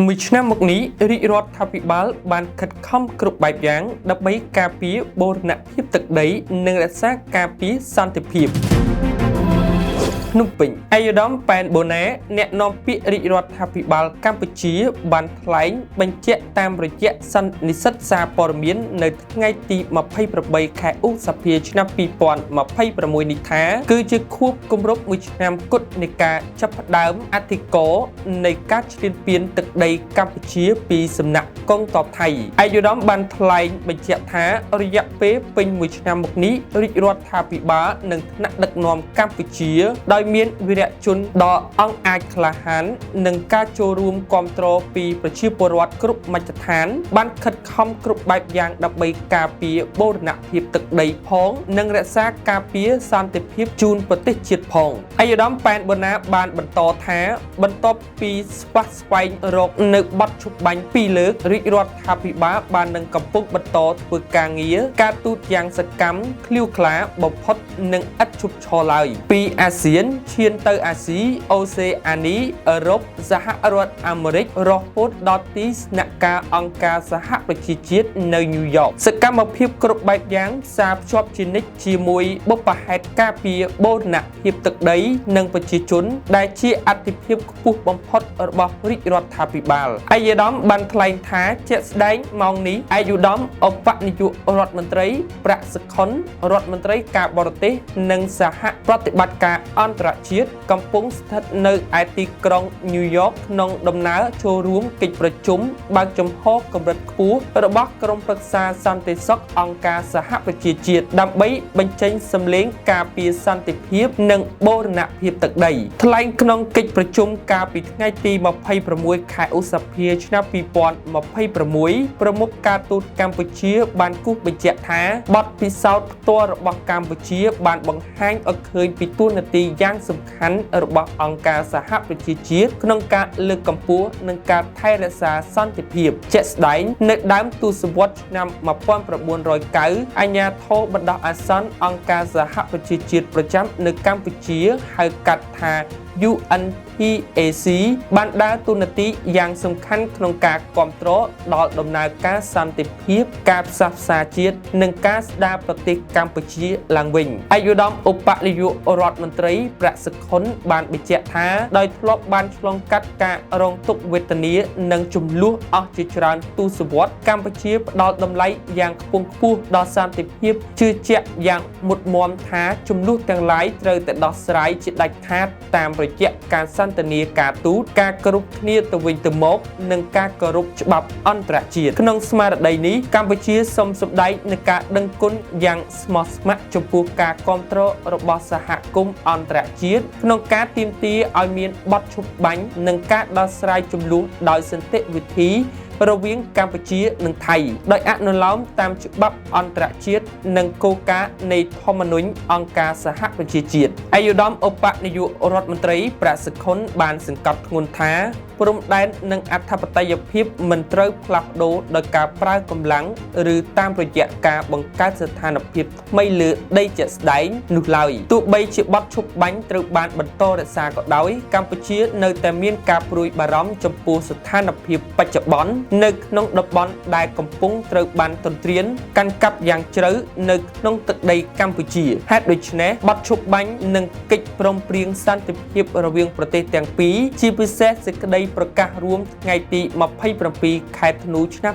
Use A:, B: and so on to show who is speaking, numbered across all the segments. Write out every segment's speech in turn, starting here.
A: មួយឆ្នាំមកនេះរាជរដ្ឋាភិបាលបានខិតខំគ្រប់បែបយ៉ាងដើម្បីការពារបូរណភាពទឹកដីនិងរក្សាការពារសន្តិភាពភ្នំពេញឯកឧត្តមប៉ែនបូណាអ្នកនាំពាក្យរាជរដ្ឋាភិបាលកម្ពុជាបានថ្លែងបញ្ជាក់តាមរយៈសន្និសីទសារព័ត៌មាននៅថ្ងៃទី28ខែឧសភាឆ្នាំ2026នេះថាគឺជាខួបគម្រប់មួយឆ្នាំគត់នៃការចាប់ផ្ដើមអធិការនៃការឈ្លានពានទឹកដីកម្ពុជាពីសំណាក់កងទ័ពថៃឯកឧត្តមបានថ្លែងបញ្ជាក់ថារយៈពេលពេញមួយឆ្នាំមកនេះរាជរដ្ឋាភិបាលនិងថ្នាក់ដឹកនាំកម្ពុជាដោយមានវីរៈជនដ៏អង់អាចក្លាហាននិងការចូលរួមគាំទ្រពីប្រជាពលរដ្ឋគ្រប់មជ្ឈដ្ឋានបានខិតខំគ្រប់បែបយ៉ាងដើម្បីការពារបូរណភាពទឹកដីផងនិងរក្សាការពារសន្តិភាពជូនប្រទេសជាតិផងឯកឧត្តមប៉ែនបូណាបានបន្តថាបន្ទាប់ពីស្វែងរកនៅបទឈប់បាញ់2លើករាជរដ្ឋាភិបាលបាននឹងកំពុងបន្តធ្វើការងារការទូតយ៉ាងសកម្មឃ្លាវខ្លាបំផុតនិងឥតឈប់ឈរឡើយពីអាស៊ានឈានទៅអាស៊ីអូសេអានីអឺរ៉ុបសហរដ្ឋអាមេរិករហូតដល់ទីស្នាក់ការអង្គការសហប្រជាជាតិនៅញូវយ៉កសកម្មភាពគ្រប់បែបយ៉ាងផ្សារភ្ជាប់ជានិច្ចជាមួយបុព្វហេតុការពារបូរណភាពទឹកដីនិងប្រជាជនដែលជាអត្ថិភាពខ្ពស់បំផុតរបស់រាជរដ្ឋាភិបាលឯកឧត្តមបានថ្លែងថាជាក់ស្ដែងម៉ោងនេះឯកឧត្តមឧបនាយករដ្ឋមន្ត្រីប្រាក់សុខុនរដ្ឋមន្ត្រីការបរទេសនិងសហប្រតិបត្តិការអន្តរជាតិកំពុងស្ថិតនៅឯទីក្រុងញូវយ៉កក្នុងដំណើរចូលរួមកិច្ចប្រជុំបើកចំហកម្រិតខ្ពស់របស់ក្រុមប្រឹក្សាសន្តិសុខអង្គការសហប្រជាជាតិដើម្បីបញ្ចេញសម្លេងការពារសន្តិភាពនិងបូរណភាពទឹកដីថ្លែងក្នុងកិច្ចប្រជុំកាលពីថ្ងៃទី26ខែឧសភាឆ្នាំ2026ប្រមុខការទូតកម្ពុជាបានគូសបញ្ជាក់ថាបទពិសោធន៍ផ្ទាល់របស់កម្ពុជាបានបង្ហាញឲ្យឃើញពីតួនាទីយ៉ាងសំខាន់របស់អង្គការសហប្រជាជាតិក្នុងការលើកកម្ពស់និងការថែរក្សាសន្តិភាពជាក់ស្ដែងនៅដើមទសវត្សរ៍ឆ្នាំ1990អាជ្ញាធរបណ្ដោះអាសន្នអង្គការសហប្រជាជាតិប្រចាំនៅកម្ពុជាហៅកាត់ថា UNPAC បានដើរតួនាទីយ៉ាងសំខាន់ក្នុងការគាំទ្រដល់ដំណើរការសន្តិភាពការផ្សះផ្សាជាតិនិងការស្ដារប្រទេសកម្ពុជាឡើងវិញឯកឧត្តមឧបនាយករដ្ឋមន្ត្រីប្រាក់សុខុនបានបញ្ជាក់ថាដោយធ្លាប់បានឆ្លងកាត់ការរងទុក្ខវេទនានិងចំនួនអស់ជាច្រើនទសវត្សរ៍កម្ពុជាផ្ដល់តម្លៃយ៉ាងខ្ពង់ខ្ពស់ដល់សន្តិភាពជឿជាក់យ៉ាងមុតមាំថាចំនួនទាំងឡាយត្រូវតែដោះស្រាយជាដាច់ខាតតាមរយៈការសន្ទនាការទូតការគោរពគ្នាទៅវិញទៅមកនិងការគោរពច្បាប់អន្តរជាតិក្នុងស្មារតីនេះកម្ពុជាសូមសម្ដែងនូវការដឹងគុណយ៉ាងស្មោះស្ម័គ្រចំពោះការគាំទ្ររបស់សហគមន៍អន្តរជាតិក្នុងការទាមទារឲ្យមានបទឈប់បាញ់និងការដោះស្រាយជម្លោះដោយសន្តិវិធីរវាងកម្ពុជានិងថៃដោយអនុលោមតាមច្បាប់អន្តរជាតិនិងគោលការណ៍នៃធម្មនុញ្ញអង្គការសហប្រជាជាតិឯកឧត្តមឧបនាយករដ្ឋមន្ត្រីប្រាក់សុខុនបានសង្កត់ធ្ងន់ថាព្រំដែននិងអធិបតេយ្យភាពមិនត្រូវផ្លាស់ប្ដូរដោយការប្រើកម្លាំងឬតាមរយៈការបង្កើតស្ថានភាពថ្មីលើដីជាក់ស្ដែងនោះឡើយទោះបីជាបទឈប់បាញ់ត្រូវបានបន្តរក្សាក៏ដោយកម្ពុជានៅតែមានការព្រួយបារម្ភចំពោះស្ថានភាពបច្ចុប្បន្ននៅក្នុងតំបន់ដែលកំពុងត្រូវបានទន្ទ្រានកាន់កាប់យ៉ាងជ្រៅនៅក្នុងទឹកដីកម្ពុជាហេតុដូច្នេះបទឈប់បាញ់និងកិច្ចព្រមព្រៀងសន្តិភាពរវាងប្រទេសទាំងពីរជាពិសេសសេចក្តីប្រកាសរួមថ្ងៃទី27ខែធ្នូឆ្នាំ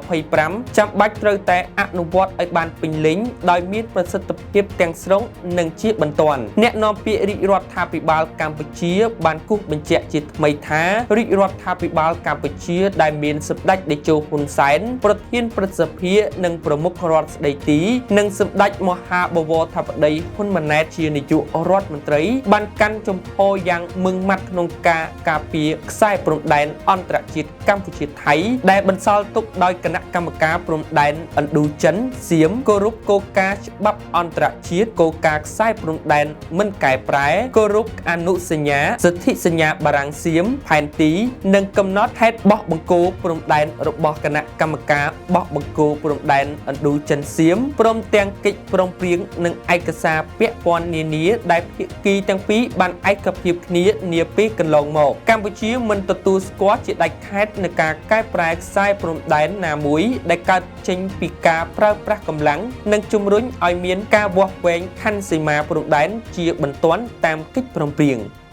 A: 2025ចាំបាច់ត្រូវតែអនុវត្តឲ្យបានពេញលេញដោយមានប្រសិទ្ធភាពទាំងស្រុងនិងជាបន្ទាន់អ្នកនាំពាក្យរាជរដ្ឋាភិបាលកម្ពុជាបានគូសបញ្ជាក់ជាថ្មីថារាជរដ្ឋាភិបាលកម្ពុជាដែលមានសម្ដេចតេជោហ៊ុនសែនប្រធានព្រឹទ្ធសភានិងប្រមុខរដ្ឋស្ដីទីនិងសម្ដេចមហាបវរធិបតីហ៊ុនម៉ាណែតជានាយករដ្ឋមន្ត្រីបានកាន់ជំហរយ៉ាងម៉ឺងម៉ាត់ក្នុងការការពារខ្សែព្រំដែនអន្តរជាតិកម្ពុជាថៃដែលបន្សល់ទុកដោយគណៈកម្មការព្រំដែនឥណ្ឌូចិនសៀមគោរពគោលការណ៍ច្បាប់អន្តរជាតិគោលការណ៍ខ្សែព្រំដែនមិនកែប្រែគោរពអនុសញ្ញាសន្ធិសញ្ញាបារាំងសៀមផែនទីនិងកំណត់ហេតុបោះបង្គោលព្រំដែនរបស់គណៈកម្មការបោះបង្គោលព្រំដែនឥណ្ឌូចិនសៀមព្រមទាំងកិច្ចព្រមព្រៀងនិងឯកសារពាក់ព័ន្ធនានាដែលភាគីទាំងពីរបានឯកភាពគ្នានាពេលកន្លងមកកម្ពុជា មិនទទួលស្គាល់ជាដាច់ខាតនឹងការកែប្រែខ្សែព្រំដែនណាមួយដែលកើតចេញពីការប្រើប្រាស់កម្លាំងនិងជំរុញឲ្យមានការវាស់វែងខណ្ឌសីមាព្រំដែនជាបន្ទាន់តាមកិច្ចព្រមព្រៀង។